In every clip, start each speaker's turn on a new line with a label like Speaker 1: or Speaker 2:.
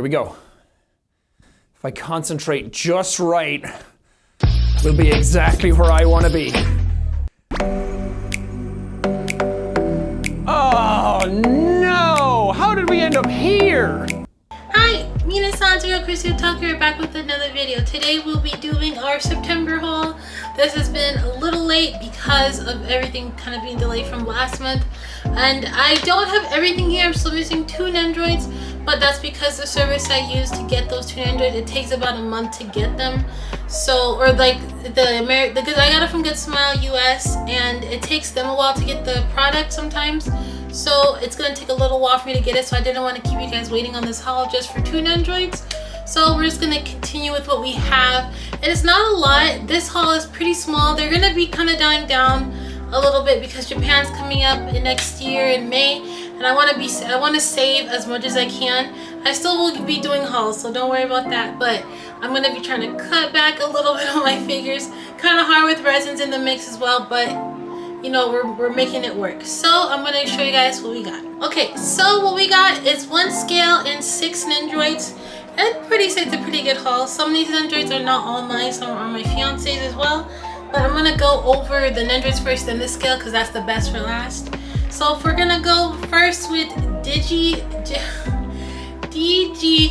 Speaker 1: Here we go. If I concentrate just right, we'll be exactly where I want to be. Oh no! How did we end up here?
Speaker 2: Hi, minasan, ChristieOtaku are back with another video. Today we'll be doing our September haul. This has been a little late because of everything kind of being delayed from last month. And I don't have everything here. I'm still missing 2 Nendoroids, but that's because the service I use to get those 2 Nendoroids, it takes about a month to get them. So, or like I got it from Good Smile US, and it takes them a while to get the product sometimes. So it's gonna take a little while for me to get it, so I didn't want to keep you guys waiting on this haul just for 2 Nendoroids. So we're just gonna continue with what we have. And it's not a lot. This haul is pretty small. They're gonna be kind of dying down a little bit because Japan's coming up in next year in May, and I want to save as much as I can. I still will be doing hauls, so don't worry about that, but I'm gonna be trying to cut back a little bit on my figures. Kind of hard with resins in the mix as well, but you know, we're making it work. So I'm gonna show you guys what we got. Okay, so what we got is 1 scale and 6 Nendoroids. And it's a pretty good haul. Some of these Nendoroids are not all mine, some are my fiance's as well. But I'm gonna go over the Nendoroids first, then the scale, because that's the best for last. So if we're gonna go first with DG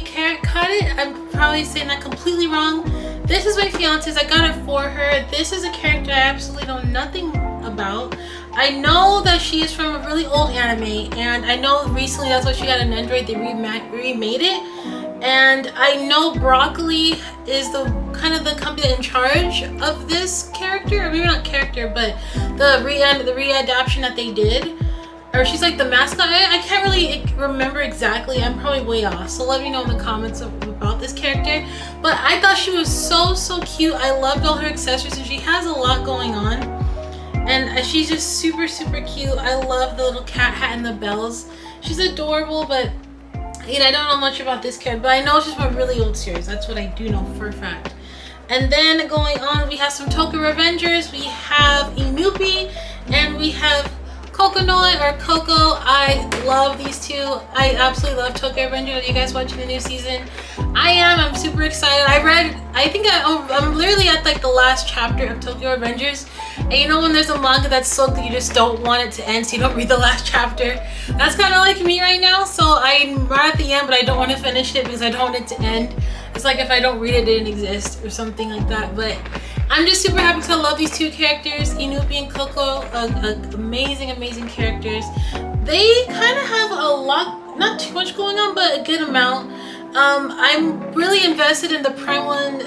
Speaker 2: Charat, I'm probably saying that completely wrong. This is my fiance's. I got it for her. This is a character I absolutely know nothing about. I know that she is from a really old anime, and I know recently that's why she got a Nendoroid. They remade it. And I know Broccoli is the company in charge of this character, or maybe not character, but the readaptation that they did, or she's like the mascot. I can't really remember exactly. I'm probably way off, so let me know in the comments about this character. But I thought she was so cute. I loved all her accessories, and she has a lot going on, and she's just super cute. I love the little cat hat and the bells. She's adorable, but I don't know much about this character, but I know she's from a really old series. That's what I do know for a fact. And then going on, we have some Tokyo Revengers. We have Inupi, and we have Coconut or Coco. I love these 2. I absolutely love Tokyo Revengers. Are you guys watching the new season? I am. I'm super excited. I'm literally at like the last chapter of Tokyo Revengers. And you know when there's a manga that's so good you just don't want it to end, so you don't read the last chapter? That's kind of like me right now. So I'm right at the end, but I don't want to finish it because I don't want it to end. It's like if I don't read it, it didn't exist or something like that. But I'm just super happy because I love these 2 characters, Inupi and Coco. Amazing characters. They kind of have a lot, not too much going on, but a good amount. I'm really invested in the Prime 1,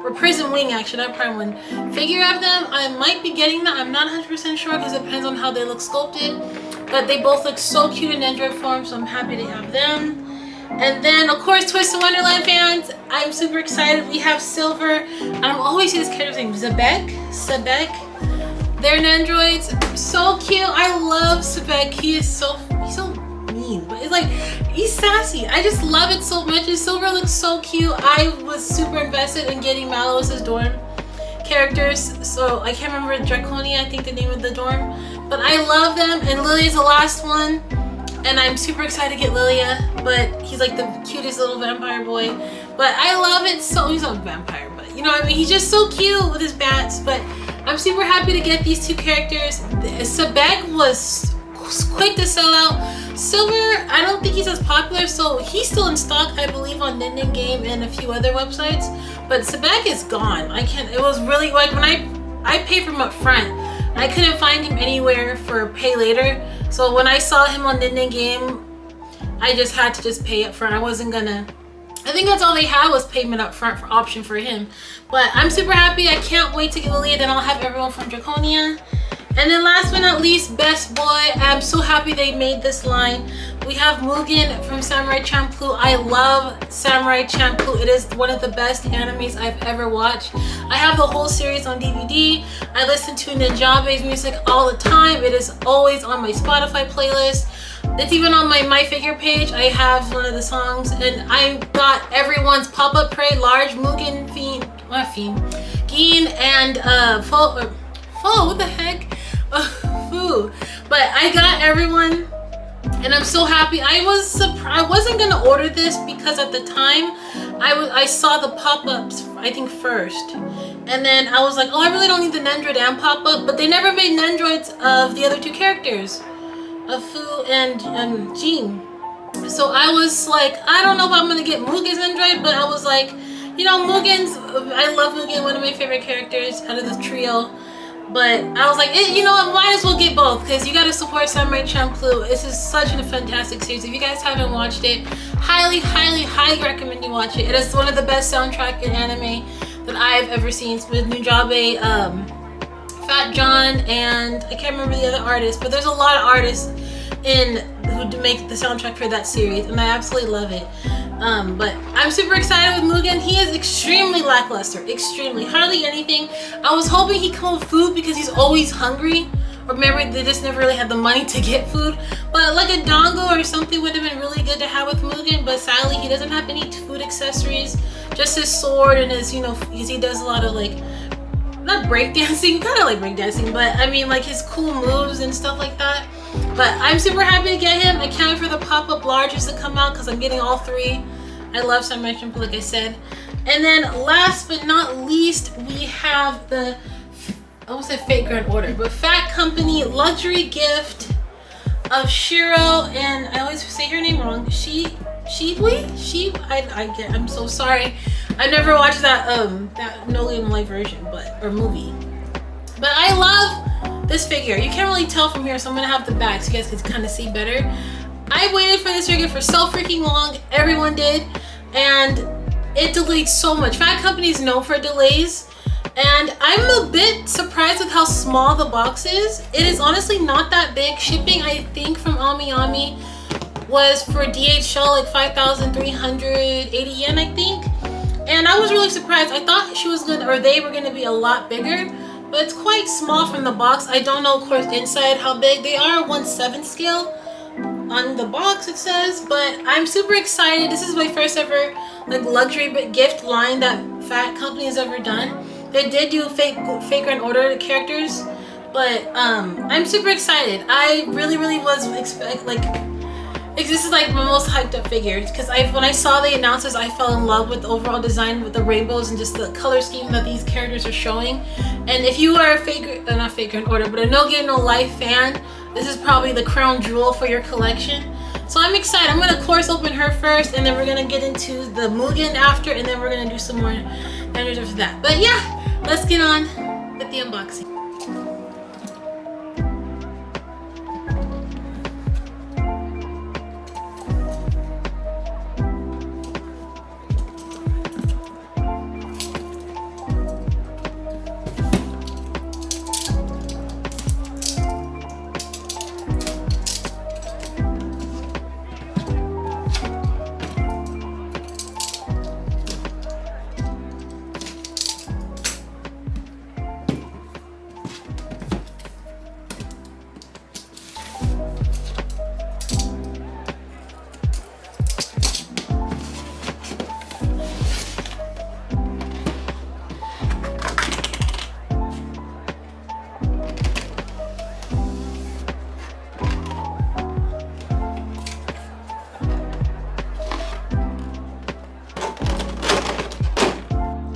Speaker 2: or Prison Wing actually, not Prime 1 figure of them. I might be getting that. I'm not 100% sure because it depends on how they look sculpted. But they both look so cute in Nendoroid form, so I'm happy to have them. And then, of course, Twisted Wonderland fans, I'm super excited. We have Silver. I'm always saying this character's name, Sebek. They're Nendoroids. So cute. I love Sebek. He's so mean, but it's like, he's sassy. I just love it so much. And Silver looks so cute. I was super invested in getting Malos's dorm characters. So I can't remember Draconia, I think the name of the dorm. But I love them, and Lilia's the last one. And I'm super excited to get Lilia, but he's like the cutest little vampire boy. But I love it so, he's not a vampire, but you know what I mean? He's just so cute with his bats. But I'm super happy to get these 2 characters. Sebek was quick to sell out. Silver, I don't think he's as popular, so he's still in stock, I believe, on Nenden Game and a few other websites. But Sebek is gone. It was really like when I paid for him up front. I couldn't find him anywhere for pay later. So when I saw him on Nenden Game, I just had to just pay up front. I think that's all they had was payment up front for option for him. But I'm super happy. I can't wait to get Lilia. Then I'll have everyone from Draconia. And then last but not least, Best Boy. I'm so happy they made this line. We have Mugen from Samurai Champloo. I love Samurai Champloo. It is one of the best animes I've ever watched. I have the whole series on DVD. I listen to Ninjabe's music all the time. It is always on my Spotify playlist. It's even on my figure page. I have one of the songs, and I got everyone's pop-up parade large Mugen Gin and what the heck? But I got everyone and I'm so happy. I wasn't gonna order this because at the time I saw the pop-ups, I think, first, and then I was like, oh, I really don't need the Nendoroid and pop-up, but they never made Nendoroids of the other two characters, of Fu and Jean. So I was like, I don't know if I'm gonna get Mugen's Nendoroid, but I was like, you know, I love Mugen, one of my favorite characters out of the trio. But I was like, you know what, might as well get both, because you gotta support Samurai Champloo. This is such a fantastic series. If you guys haven't watched it, highly, highly, highly recommend you watch it. It is one of the best soundtrack in anime that I've ever seen, with Nujabe, Fat John, and I can't remember the other artists, but there's a lot of artists who make the soundtrack for that series, and I absolutely love it. But I'm super excited with Mugen. He is extremely lackluster, extremely, hardly anything. I was hoping he'd come with food because he's always hungry, or maybe they just never really had the money to get food. But like a dongo or something would have been really good to have with Mugen, but sadly he doesn't have any food accessories, just his sword and his, you know, because he does a lot of like, not breakdancing, kind of like breakdancing, but I mean like his cool moves and stuff like that. But I'm super happy to get him. I can't wait for the pop-up larges to come out because I'm getting all three. I love Samurai Champloo, like I said. And then last but not least, we have the, I almost said Fate Grand Order, but Fat Company luxury gift of Shiro, and I always say her name wrong. I'm so sorry. I never watched that No Game Live version, or movie. But I love this figure. You can't really tell from here, so I'm gonna have the back so you guys can kind of see better. I waited for this figure for so freaking long. Everyone did, and it delayed so much. Fat Company is known for delays, and I'm a bit surprised with how small the box is. It is honestly not that big. Shipping, I think, from Ami was for DHL like 5,380 yen, I think. And I was really surprised. I thought they were gonna be a lot bigger, but it's quite small from the box. I don't know, of course, inside how big. They are 1/7 scale on the box, it says, but I'm super excited. This is my first ever like luxury gift line that Fat Company has ever done. They did do fake Grand Order characters, but I'm super excited. I really was this is like my most hyped up figure, because when I saw the announcements, I fell in love with the overall design, with the rainbows and just the color scheme that these characters are showing. And if you are a not Fate Grand Order, but a No Game No Life fan, this is probably the crown jewel for your collection. So I'm excited. I'm gonna of course open her first, and then we're gonna get into the Mugen after, and then we're gonna do some more vendors after that. But yeah, let's get on with the unboxing.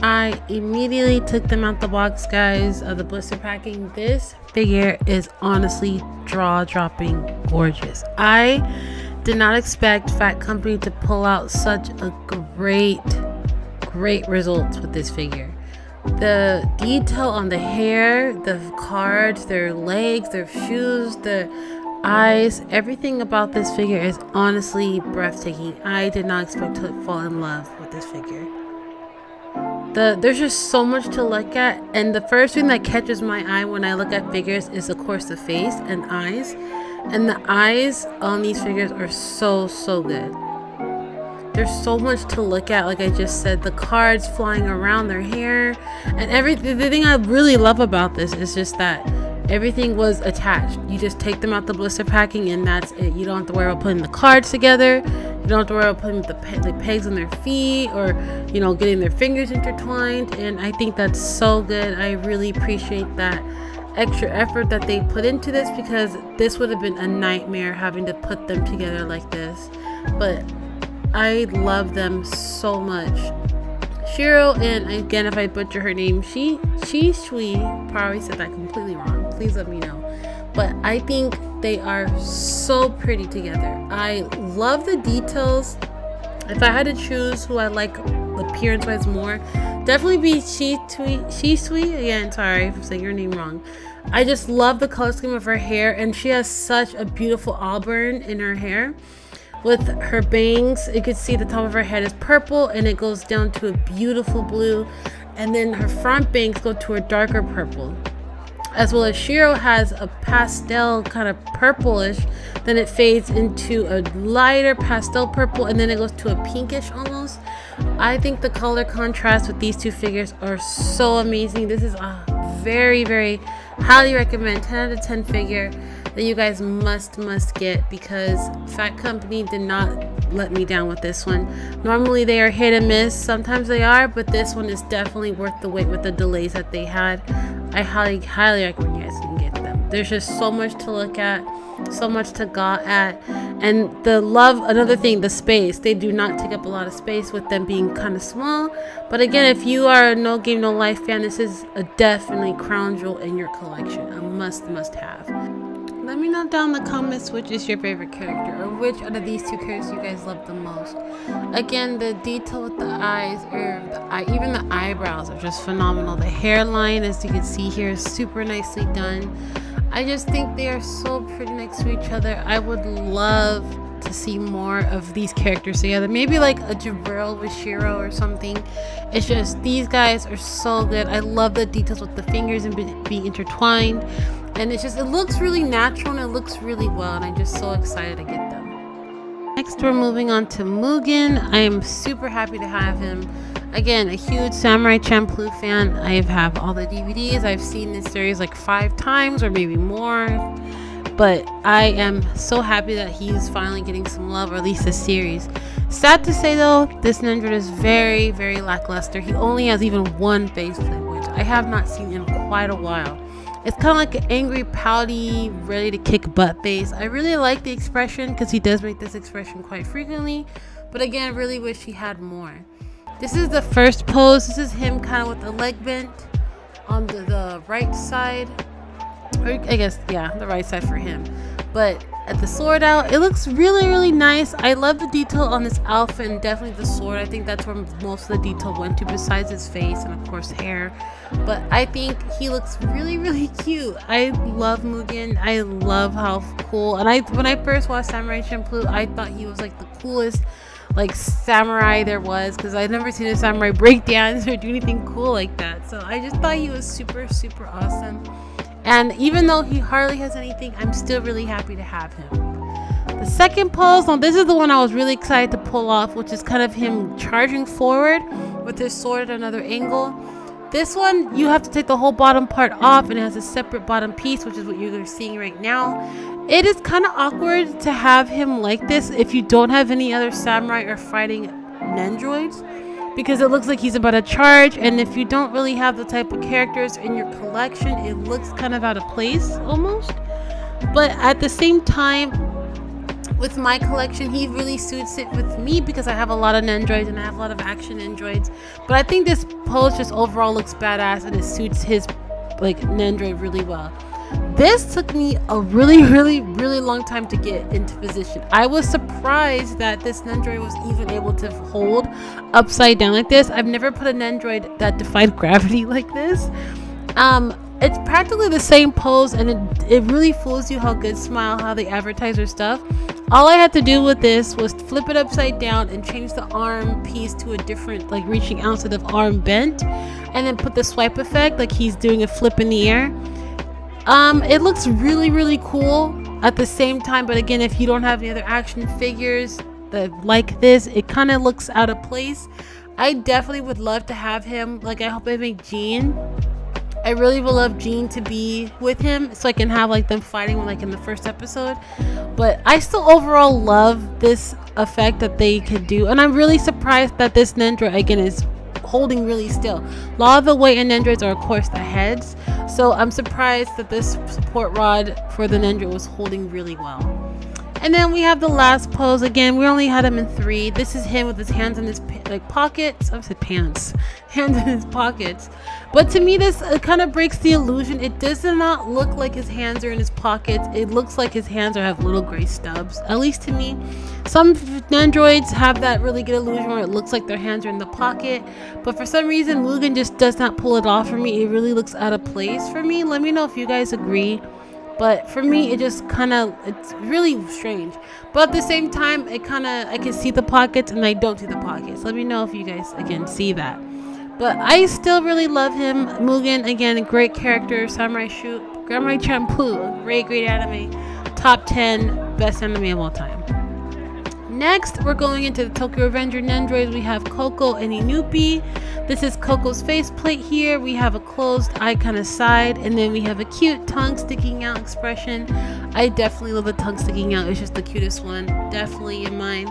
Speaker 2: I immediately took them out the box, guys, of the blister packing. This figure is honestly jaw-dropping gorgeous. I did not expect Fat Company to pull out such a great results with this figure. The detail on the hair, the cards, their legs, their shoes, the eyes, everything about this figure is honestly breathtaking. I did not expect to fall in love with this figure. There's just so much to look at, and the first thing that catches my eye when I look at figures is of course the face and eyes, and the eyes on these figures are so good. There's so much to look at, like I just said, the cards flying around, their hair, and everything. The thing I really love about this is just that everything was attached. You just take them out the blister packing and that's it. You don't have to worry about putting the cards together. You don't have to worry about putting the pegs on their feet, or getting their fingers intertwined. And I think that's so good. I really appreciate that. extra effort that they put into this, because this would have been a nightmare having to put them together like this. But I love them so much. Shiro, and again, if I butcher her name, Shui, probably said that completely wrong. Please let me know. But I think they are so pretty together. I love the details. If I had to choose who I like appearance-wise more, definitely be Shui. Again, sorry if I'm saying your name wrong. I just love the color scheme of her hair, and she has such a beautiful auburn in her hair. With her bangs, you can see the top of her head is purple and it goes down to a beautiful blue, and then her front bangs go to a darker purple. As well as Shiro has a pastel kind of purplish, then it fades into a lighter pastel purple, and then it goes to a pinkish almost. I think the color contrast with these two figures are so amazing. This is a very, very highly recommend 10 out of 10 figure that you guys must get, because Fat Company did not let me down with this one. Normally they are hit and miss, sometimes they are, but this one is definitely worth the wait with the delays that they had. I highly recommend you guys can get them. There's just so much to look at, so much to gawk at, and another thing, the space. They do not take up a lot of space with them being kind of small. But again, if you are a No Game No Life fan, this is a definitely crown jewel in your collection, a must have. Let me know down in the comments which is your favorite character, or which out of these two characters you guys love the most. Again, the detail with the eyes, or even the eyebrows, are just phenomenal. The hairline, as you can see here, is super nicely done. I just think they are so pretty next to each other. I would love to see more of these characters together. Maybe like a Jibril with Shiro or something. It's just, these guys are so good. I love the details with the fingers and being intertwined. And it looks really natural and it looks really well, and I'm just so excited to get them. Next, we're moving on to Mugen. I am super happy to have him. Again, a huge Samurai Champloo fan. I have all the DVDs. I've seen this series like 5 times or maybe more. But I am so happy that he's finally getting some love, or at least this series. Sad to say though, this Nendoroid is very, very lackluster. He only has even one faceplate, which I have not seen in quite a while. It's kind of like an angry, pouty, ready to kick butt face. I really like the expression because he does make this expression quite frequently. But again, I really wish he had more. This is the first pose. This is him kind of with the leg bent on the right side. Or I guess, yeah, the right side for him. But at the sword out, it looks really, really nice. I love the detail on this outfit, and definitely the sword. I think that's where most of the detail went to, besides his face and of course hair. But I think he looks really, really cute. I love Mugen. I love how cool. And when I first watched Samurai Champloo, I thought he was like the coolest like samurai there was, because I'd never seen a samurai break dance or do anything cool like that. So I just thought he was super, super awesome. And even though he hardly has anything, I'm still really happy to have him. The second pose, now this is the one I was really excited to pull off, which is kind of him charging forward with his sword at another angle. This one, you have to take the whole bottom part off, and it has a separate bottom piece, which is what you're seeing right now. It is kind of awkward to have him like this if you don't have any other samurai or fighting Nendoroids, because it looks like he's about to charge, and if you don't really have the type of characters in your collection, it looks kind of out of place almost. But at the same time, with my collection, he really suits it with me because I have a lot of Nendoroids and I have a lot of action Nendoroids. But I think this pose just overall looks badass, and it suits his like Nendoroid really well. This took me a really, really, really long time to get into position. I was surprised that this Nendoroid was even able to hold upside down like this. I've never put a Nendoroid that defied gravity like this. It's practically the same pose, and it really fools you how good Smile, how they advertise their stuff. All I had to do with this was flip it upside down and change the arm piece to a different, like reaching out instead of arm bent, and then put the swipe effect like he's doing a flip in the air. It looks really, really cool at the same time, but again, if you don't have any other action figures that like this, it kind of looks out of place. I definitely would love to have him. Like, I hope they make Jean. I really would love Jean to be with him so I can have like them fighting like in the first episode. But I still overall love this effect that they could do, and I'm really surprised that this Nendoroid again is holding really still. A lot of the weight in Nendoroids are of course the heads. So I'm surprised that this support rod for the Nendoroid was holding really well. And then we have the last pose. Again, we only had him in 3. This is him with his hands in his pockets. I said pants. Hands in his pockets. But to me, this kind of breaks the illusion. It does not look like his hands are in his pockets. It looks like his hands have little gray stubs. At least to me. Some Nendoroids have that really good illusion where it looks like their hands are in the pocket. But for some reason, Mugen just does not pull it off for me. It really looks out of place for me. Let me know if you guys agree. But for me, it just it's really strange. But at the same time, I can see the pockets and I don't see the pockets. Let me know if you guys, again, see that. But I still really love him. Mugen, again, a great character. Samurai Champloo, great anime. Top 10 best anime of all time. Next, we're going into the Tokyo Revenger Nendoroids. We have Coco and Inupi. This is Coco's faceplate here. We have a closed eye kind of side, and then we have a cute tongue sticking out expression. I definitely love the tongue sticking out. It's just the cutest one, definitely in mine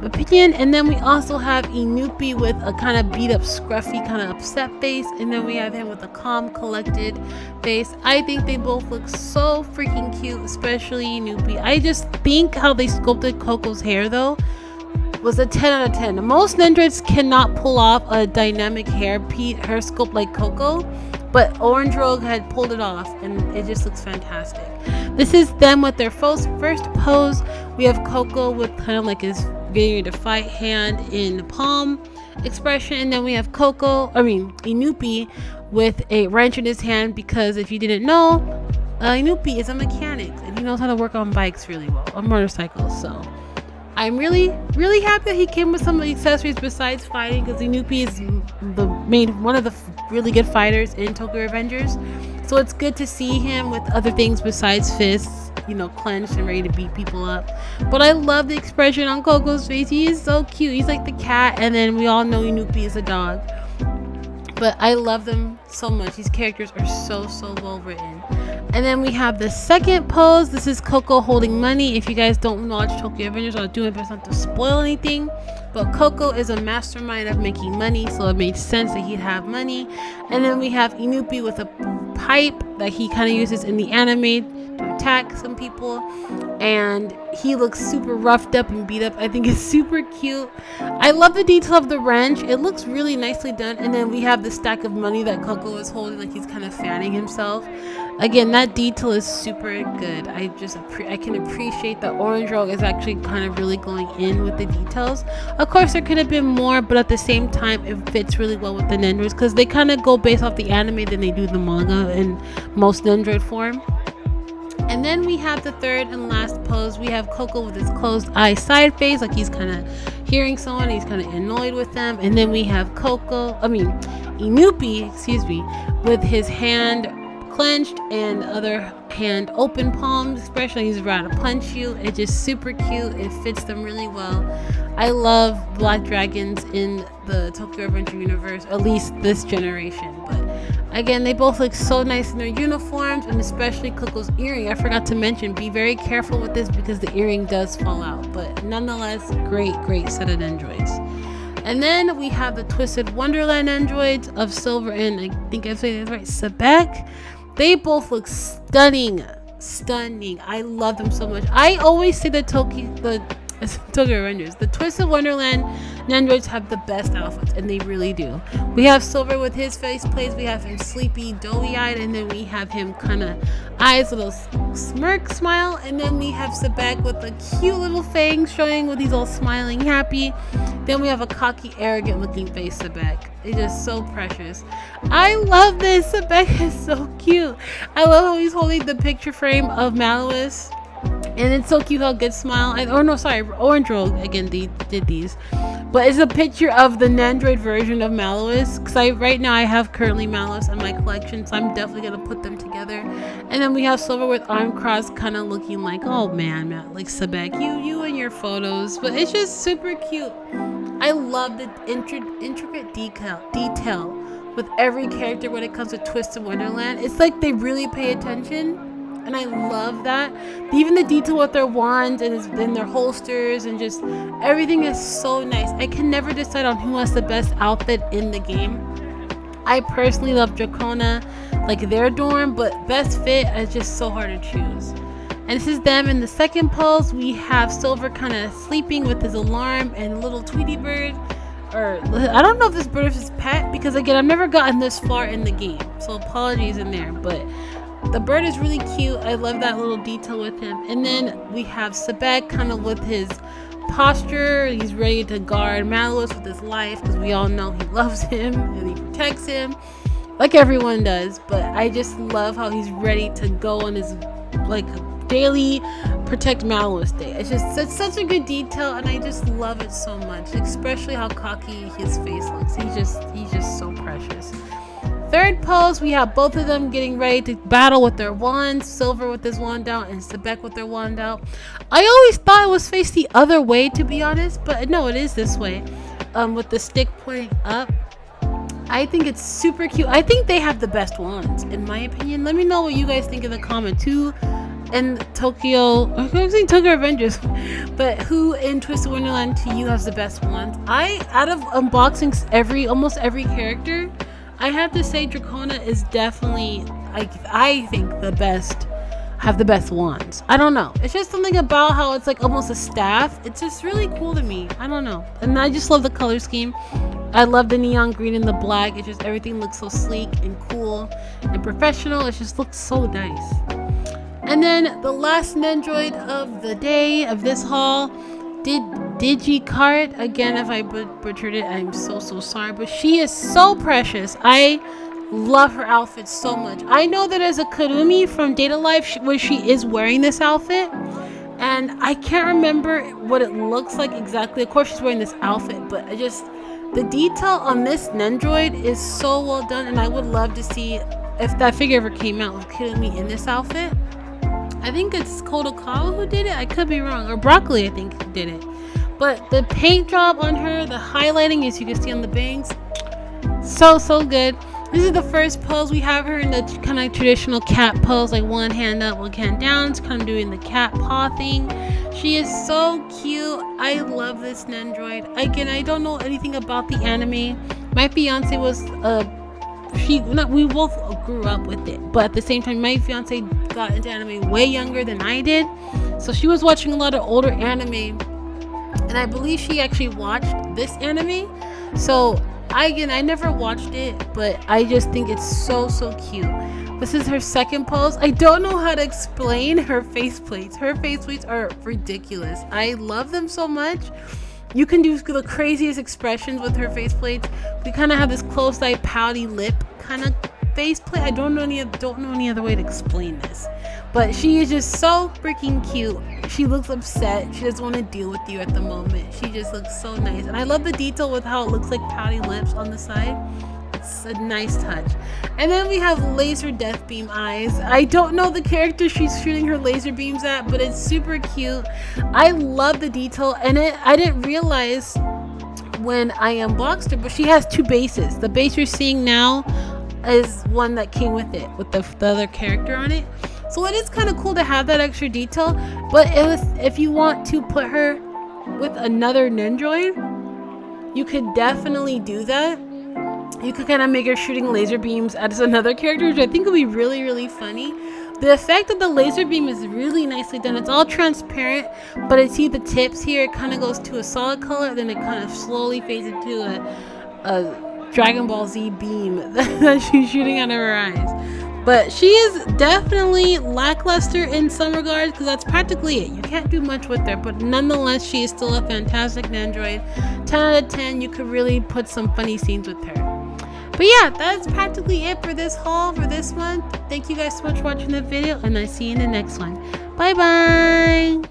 Speaker 2: opinion. And then we also have Inupi with a kind of beat up, scruffy, kind of upset face, and then we have him with a calm, collected face. I think they both look so freaking cute, especially Inupi. I just think how they sculpted Coco's hair though was a 10 out of 10. Most Nendoroids cannot pull off a dynamic hair sculpt like Coco, but Orange Rogue had pulled it off and it just looks fantastic. This is them with their first pose. We have Coco with kind of like his getting ready to fight hand in the palm expression, and then we have Inupi with a wrench in his hand, because if you didn't know, Inupi is a mechanic and he knows how to work on bikes really well, on motorcycles. So I'm really happy that he came with some accessories besides fighting, because Inupi is one of the really good fighters in Tokyo Revengers. So it's good to see him with other things besides fists, clenched and ready to beat people up. But I love the expression on Coco's face. He is so cute. He's like the cat, and then we all know Inupi is a dog. But I love them so much. These characters are so well written. And then we have the second pose. This is Coco holding money. If you guys don't watch Tokyo Revengers, I'll do my best not to spoil anything. But Coco is a mastermind of making money, so it made sense that he'd have money. And then we have Inupi with a pipe that he kind of uses in the anime to attack some people, and he looks super roughed up and beat up. I think it's super cute. I love the detail of the wrench. It looks really nicely done. And then we have the stack of money that Coco is holding, like he's kind of fanning himself. Again, that detail is super good. I can appreciate that Orange Rogue is actually kind of really going in with the details. Of course, there could have been more, but at the same time, it fits really well with the Nendoroids, because they kind of go based off the anime than they do the manga in most Nendoroid form. And then we have the third and last pose. We have Coco with his closed eye side face, like he's kind of hearing someone, he's kind of annoyed with them. And then we have Inupi, with his hand clenched and other hand open palms, especially he's about to punch you. It's just super cute. It fits them really well. I love black dragons in the Tokyo Revenger universe, at least this generation. But again, they both look so nice in their uniforms, and especially Coco's earring. I forgot to mention, be very careful with this because the earring does fall out. But nonetheless, great set of Nendoroids. And then we have the Twisted Wonderland Nendoroids of Silver and, I think I'm saying that right, Sebek. They both look stunning. I love them so much. I always say that Tokyo Revengers, the Twisted Wonderland Nendoroids have the best outfits, and they really do. We have Silver with his face plates. We have him sleepy, doughy-eyed, and then we have him kind of eyes, little smirk smile, and then we have Sebek with a cute little fangs showing with he's all smiling, happy. Then we have a cocky, arrogant-looking face Sebek. It's just so precious. I love this. Sebek is so cute. I love how he's holding the picture frame of Malice. And it's so cute how good smile. Orange Rogue again. They did these, but it's a picture of the Nendoroid version of Malice. Because right now I have currently Malice in my collection, so I'm definitely gonna put them together. And then we have Silver with arm crossed, kind of looking like, oh man, like Sebek, you and your photos. But it's just super cute. I love the intricate detail with every character when it comes to Twisted Wonderland. It's like they really pay attention. And I love that. Even the detail with their wands and their holsters, and just everything is so nice. I can never decide on who has the best outfit in the game. I personally love Dracona like their dorm, but best fit is just so hard to choose. And this is them in the second pose. We have Silver kind of sleeping with his alarm and little Tweety bird, or I don't know if this bird is his pet, because again, I've never gotten this far in the game, so apologies in there, but the bird is really cute. I love that little detail with him. And then we have Sebek kind of with his posture. He's ready to guard Malus with his life, because we all know he loves him and he protects him like everyone does. But I just love how he's ready to go on his like daily protect Malus day. It's such a good detail, and I just love it so much, especially how cocky his face looks. He's just so precious. Third pose, we have both of them getting ready to battle with their wands. Silver with his wand out and Sebek with their wand out. I always thought it was faced the other way, to be honest, but no, it is this way, with the stick pointing up. I think it's super cute. I think they have the best wands, in my opinion. Let me know what you guys think in the comment too. And Tokyo, I'm saying Tokyo Avengers, but who in Twisted Wonderland to you has the best wands? Out of unboxing almost every character, I have to say Dracona is definitely, I think, have the best wands. I don't know. It's just something about how it's like almost a staff. It's just really cool to me. I don't know. And I just love the color scheme. I love the neon green and the black. It just, everything looks so sleek and cool and professional. It just looks so nice. And then the last Nendoroid of the day of this haul, Gi Charat. Again, if I butchered it, I'm so sorry, but she is so precious. I love her outfit so much. I know that there's a Kurumi from Data Life where she is wearing this outfit, and I can't remember what it looks like exactly. Of course she's wearing this outfit, but the detail on this Nendoroid is so well done, and I would love to see if that figure ever came out with Kurumi in this outfit. I think it's Kodokawa who did it. I could be wrong. Or Broccoli, I think, did it. But the paint job on her, the highlighting, as you can see on the bangs, so good. This is the first pose. We have her in the kind of traditional cat pose, like one hand up, one hand down. It's kind of doing the cat paw thing. She is so cute. I love this Nendoroid. Again, I don't know anything about the anime. My fiance was we both grew up with it, but at the same time, my fiance got into anime way younger than I did, so she was watching a lot of older anime, and I believe she actually watched this anime. So I never watched it, but I just think it's so cute. This is her second pose. I don't know how to explain her face plates. Her face plates are ridiculous. I love them so much. You can do the craziest expressions with her face plates. We kind of have this close-eye, pouty lip kind of face plate. I don't know any other way to explain this. But she is just so freaking cute. She looks upset. She doesn't want to deal with you at the moment. She just looks so nice. And I love the detail with how it looks like pouty lips on the side. It's a nice touch. And then we have laser death beam eyes. I don't know the character she's shooting her laser beams at, but it's super cute. I love the detail in it. I didn't realize when I unboxed her, but she has two bases. The base you're seeing now is one that came with it, with the other character on it. So it is kind of cool to have that extra detail. But if you want to put her with another Nendoroid, you could definitely do that. You could kind of make her shooting laser beams at another character, which I think would be really funny. The effect of the laser beam is really nicely done. It's all transparent, but I see the tips here. It kind of goes to a solid color, then it kind of slowly fades into a Dragon Ball Z beam that she's shooting out of her eyes. But she is definitely lackluster in some regards, because that's practically it. You can't do much with her, but nonetheless, she is still a fantastic Nendoroid. 10 out of 10, you could really put some funny scenes with her. But yeah, that's practically it for this haul for this month. Thank you guys so much for watching the video, and I'll see you in the next one. Bye bye!